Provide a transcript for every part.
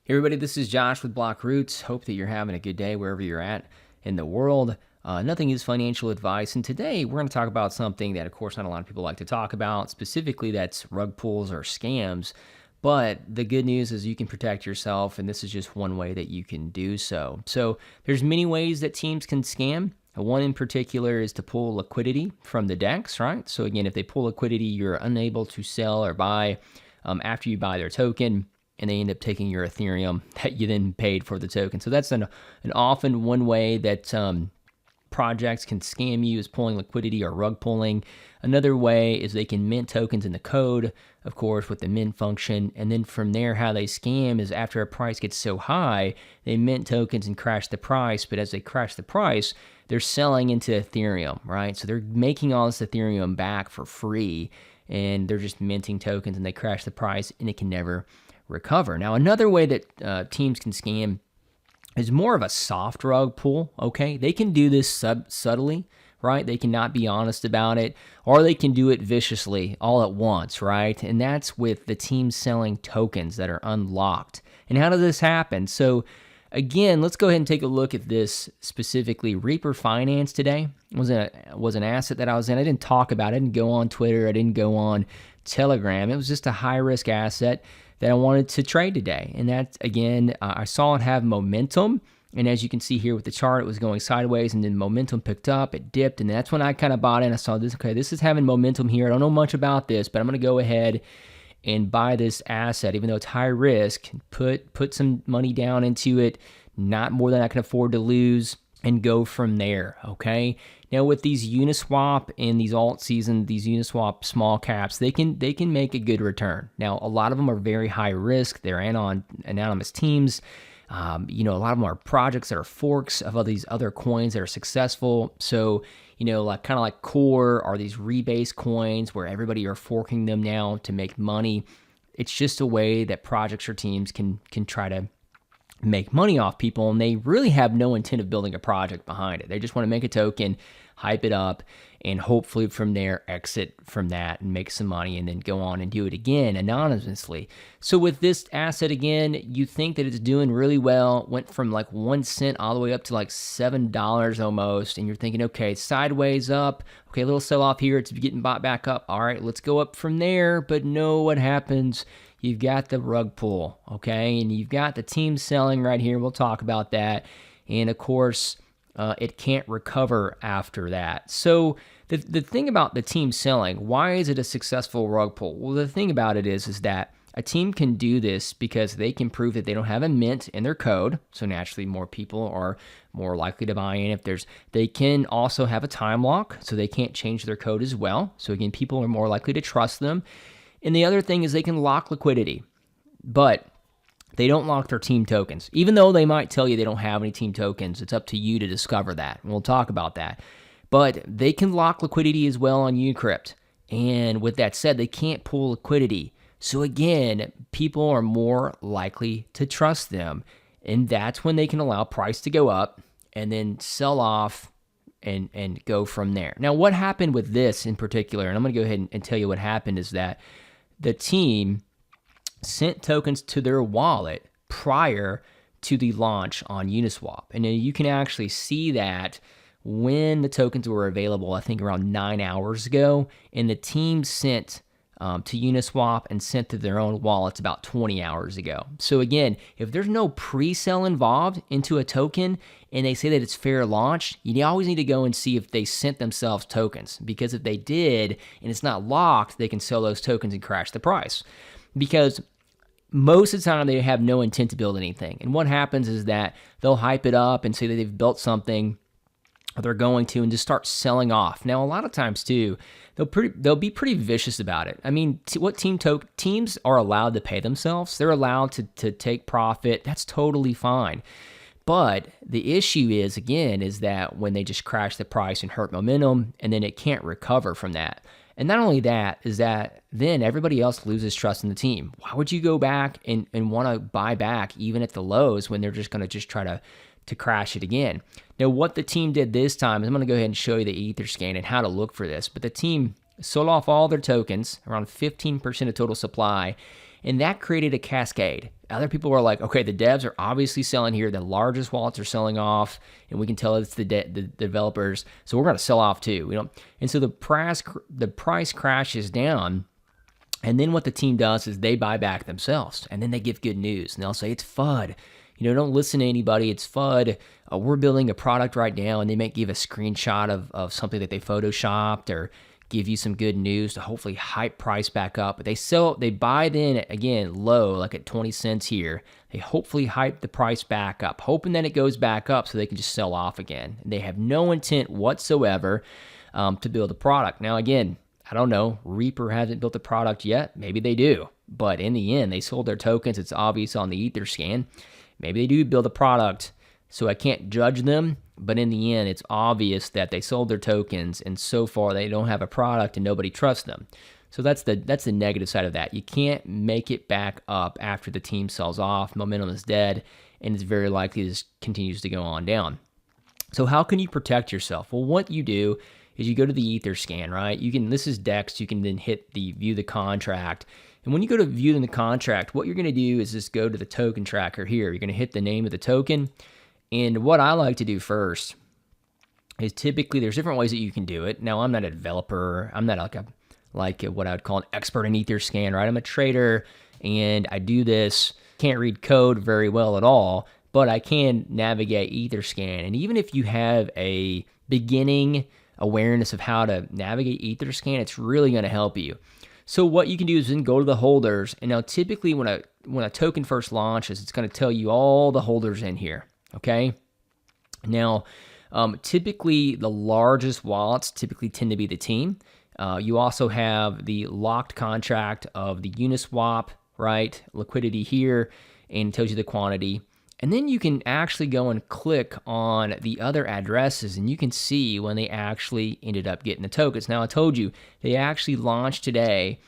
Hey everybody, this is Josh with BlockRoots. Hope that you're having a good day wherever you're at in the world. Nothing is financial advice, and today we're going to talk about something that, of course, not a lot of people like to talk about. Specifically, that's rug pulls or scams. But the good news is you can protect yourself, and this is just one way that you can do so. So there's many ways that teams can scam. One in particular is to pull liquidity from the DEX, right? So again, if they pull liquidity, you're unable to sell or buy after you buy their token, and they end up taking your Ethereum that you then paid for the token. So that's an often one way that projects can scam you, is pulling liquidity or rug pulling. Another way is they can mint tokens in the code, of course, with the mint function. And then from there, how they scam is after a price gets so high, they mint tokens and crash the price. But as they crash the price, they're selling into Ethereum, right? So they're making all this Ethereum back for free, and they're just minting tokens, and they crash the price, and it can never recover. Now, another way that teams can scam is more of a soft rug pull, okay? They can do this subtly, right? They cannot be honest about it, or they can do it viciously all at once, right? And that's with the team selling tokens that are unlocked. And how does this happen? So again, let's go ahead and take a look at this specifically. Reaper Finance today was an asset that I was in. I didn't talk about it. I didn't go on Twitter. I didn't go on Telegram. It was just a high-risk asset that I wanted to trade today. And that, again, I saw it have momentum. And as you can see here with the chart, it was going sideways, and then momentum picked up, it dipped, and that's when I kind of bought in. I saw this, okay, this is having momentum here. I don't know much about this, but I'm going to go ahead and buy this asset, even though it's high risk, put some money down into it, not more than I can afford to lose, and go from there, okay? Now with these Uniswap and these alt season, these Uniswap small caps, they can make a good return. Now a lot of them are very high risk. They're anonymous teams. A lot of them are projects that are forks of all these other coins that are successful. So, like kind of like Core are these rebase coins where everybody are forking them now to make money. It's just a way that projects or teams can try to make money off people, and they really have no intent of building a project behind it. They just want to make a token, hype it up, and hopefully from there exit from that and make some money and then go on and do it again anonymously. So with this asset, again, you think that it's doing really well, went from like 1 cent all the way up to like $7 almost, and you're thinking, okay, sideways up, okay, a little sell off here, it's getting bought back up, all right, let's go up from there. But no, what happens? You've got the rug pull, okay? And you've got the team selling right here. We'll talk about that. And of course, it can't recover after that. So the thing about the team selling, why is it a successful rug pull? Well, the thing about it is that a team can do this because they can prove that they don't have a mint in their code. So naturally, more people are more likely to buy in. They can also have a time lock, so they can't change their code as well. So again, people are more likely to trust them. And the other thing is they can lock liquidity, but they don't lock their team tokens. Even though they might tell you they don't have any team tokens, it's up to you to discover that. And we'll talk about that. But they can lock liquidity as well on Unicrypt. And with that said, they can't pull liquidity. So again, people are more likely to trust them. And that's when they can allow price to go up and then sell off and go from there. Now, what happened with this in particular, and I'm going to go ahead and tell you what happened, is that the team sent tokens to their wallet prior to the launch on Uniswap. And you can actually see that when the tokens were available, I think around 9 hours ago, and the team sent to Uniswap and sent to their own wallets about 20 hours ago. So again, if there's no pre-sale involved into a token and they say that it's fair launch, you always need to go and see if they sent themselves tokens, because if they did and it's not locked, they can sell those tokens and crash the price, because most of the time they have no intent to build anything. And what happens is that they'll hype it up and say that they've built something, or they're going to, and just start selling off. Now, a lot of times too, they'll be pretty vicious about it. I mean, teams are allowed to pay themselves. They're allowed to take profit. That's totally fine. But the issue is that when they just crash the price and hurt momentum, and then it can't recover from that. And not only that, is that then everybody else loses trust in the team. Why would you go back and want to buy back even at the lows when they're just going to just try to crash it again? Now, what the team did this time is, I'm going to go ahead and show you the etherscan and how to look for this. But the team sold off all their tokens, around 15% of total supply, and that created a cascade. Other people were like, okay, the devs are obviously selling here. The largest wallets are selling off, and we can tell it's the developers, so we're going to sell off too. And so the price crashes down. And then what the team does is they buy back themselves, and then they give good news, and they'll say, it's FUD. Don't listen to anybody. It's FUD. We're building a product right now, and they might give a screenshot of something that they photoshopped or give you some good news to hopefully hype price back up. But they buy then, again, low, like at 20 cents here. They hopefully hype the price back up, hoping that it goes back up so they can just sell off again. And they have no intent whatsoever to build a product. Now, again, I don't know. Reaper hasn't built a product yet. Maybe they do. But in the end, they sold their tokens. It's obvious on the etherscan. Maybe they do build a product, so I can't judge them. But in the end, it's obvious that they sold their tokens, and so far they don't have a product and nobody trusts them. So that's the negative side of that. You can't make it back up after the team sells off. Momentum is dead, and it's very likely this continues to go on down. So how can you protect yourself? Well, what you do is you go to the etherscan, right? This is DEX. You can then hit the view the contract. And when you go to view the contract, what you're going to do is just go to the token tracker here. You're going to hit the name of the token. And what I like to do first is typically there's different ways that you can do it. Now, I'm not a developer. I'm not like what I would call an expert in etherscan, right? I'm a trader, and I do this. Can't read code very well at all, but I can navigate etherscan. And even if you have a beginning awareness of how to navigate etherscan, it's really going to help you. So what you can do is then go to the holders, and now typically when a token first launches, it's going to tell you all the holders in here, okay? Now, typically the largest wallets typically tend to be the team. You also have the locked contract of the Uniswap, right? Liquidity here, and it tells you the quantity. And then you can actually go and click on the other addresses, and you can see when they actually ended up getting the tokens. Now, I told you, they actually launched today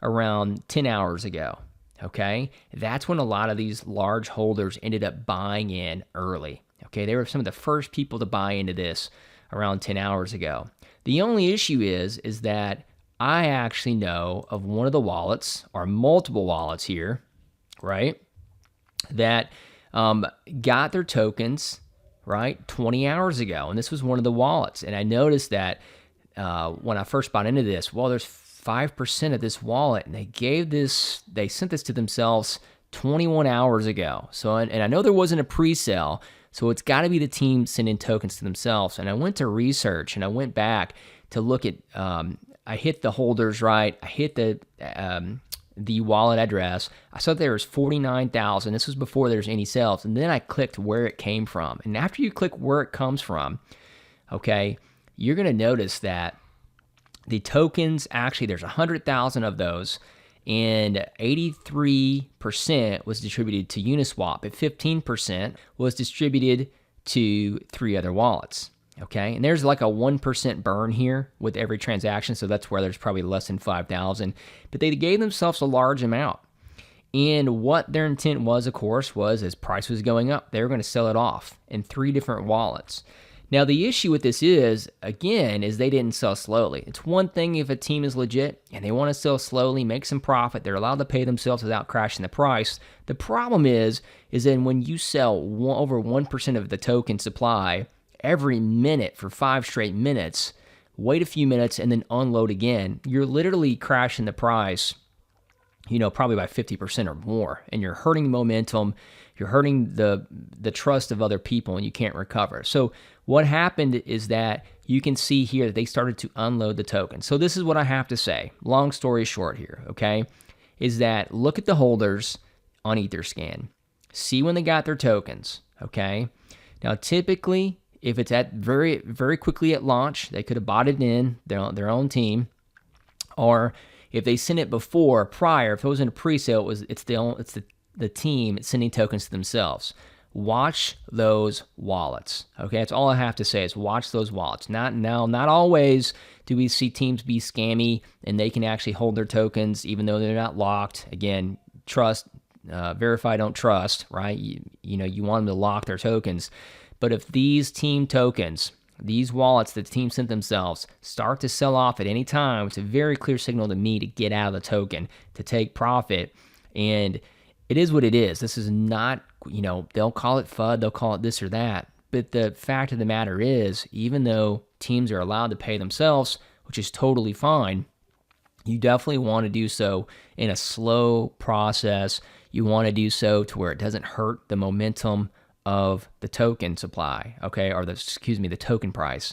around 10 hours ago, okay? That's when a lot of these large holders ended up buying in early, okay? They were some of the first people to buy into this around 10 hours ago. The only issue is that I actually know of one of the wallets, or multiple wallets here, right, that got their tokens, right, 20 hours ago. And this was one of the wallets. And I noticed that when I first bought into this, well, there's 5% of this wallet, and they sent this to themselves 21 hours ago. So, and I know there wasn't a pre-sale, so it's got to be the team sending tokens to themselves. And I went to research, and I went back to look at, I hit the holders, right? I hit the wallet address. I saw there was 49,000. This was before there's any sales. And then I clicked where it came from. And after you click where it comes from, okay, you're going to notice that the tokens, actually there's 100,000 of those, and 83% was distributed to Uniswap, and 15% was distributed to 3 other wallets. Okay, and there's like a 1% burn here with every transaction, so that's where there's probably less than 5,000. But they gave themselves a large amount. And what their intent was, of course, was as price was going up, they were going to sell it off in 3 different wallets. Now, the issue with this is, again, is they didn't sell slowly. It's one thing if a team is legit and they want to sell slowly, make some profit, they're allowed to pay themselves without crashing the price. The problem is then when you sell over 1% of the token supply every minute for 5 straight minutes, wait a few minutes, and then unload again, you're literally crashing the price, probably by 50% or more, and you're hurting momentum, you're hurting the trust of other people, and you can't recover. So what happened is that you can see here that they started to unload the token. So this is what I have to say, long story short here, okay, is that look at the holders on Etherscan, see when they got their tokens, okay? Now, typically, if it's at very, very quickly at launch, they could have bought it in their own team, or if they sent it prior, if it wasn't a pre-sale, it's the team sending tokens to themselves. Watch those wallets. Okay, that's all I have to say is watch those wallets. Not always do we see teams be scammy and they can actually hold their tokens even though they're not locked. Again, trust, verify, don't trust, right? You want them to lock their tokens. But if these team tokens, these wallets that the team sent themselves start to sell off at any time, it's a very clear signal to me to get out of the token, to take profit. And it is what it is. This is not, they'll call it FUD, they'll call it this or that. But the fact of the matter is, even though teams are allowed to pay themselves, which is totally fine, you definitely want to do so in a slow process. You want to do so to where it doesn't hurt the momentum of the token supply, okay, or the token price.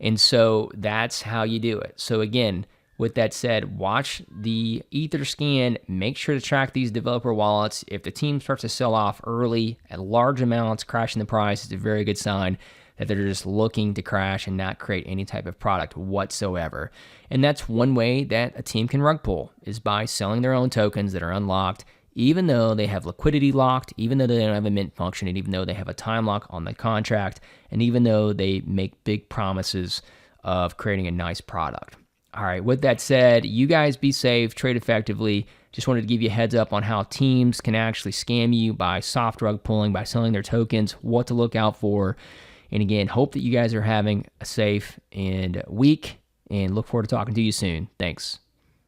And so that's how you do it. So again, with that said, watch the etherscan, make sure to track these developer wallets. If the team starts to sell off early at large amounts, crashing the price, it's a very good sign that they're just looking to crash and not create any type of product whatsoever. And that's one way that a team can rug pull, is by selling their own tokens that are unlocked, even though they have liquidity locked, even though they don't have a mint function, and even though they have a time lock on the contract, and even though they make big promises of creating a nice product. All right, with that said, you guys be safe, trade effectively. Just wanted to give you a heads up on how teams can actually scam you by soft rug pulling, by selling their tokens, what to look out for. And again, hope that you guys are having a safe and week, and look forward to talking to you soon. Thanks.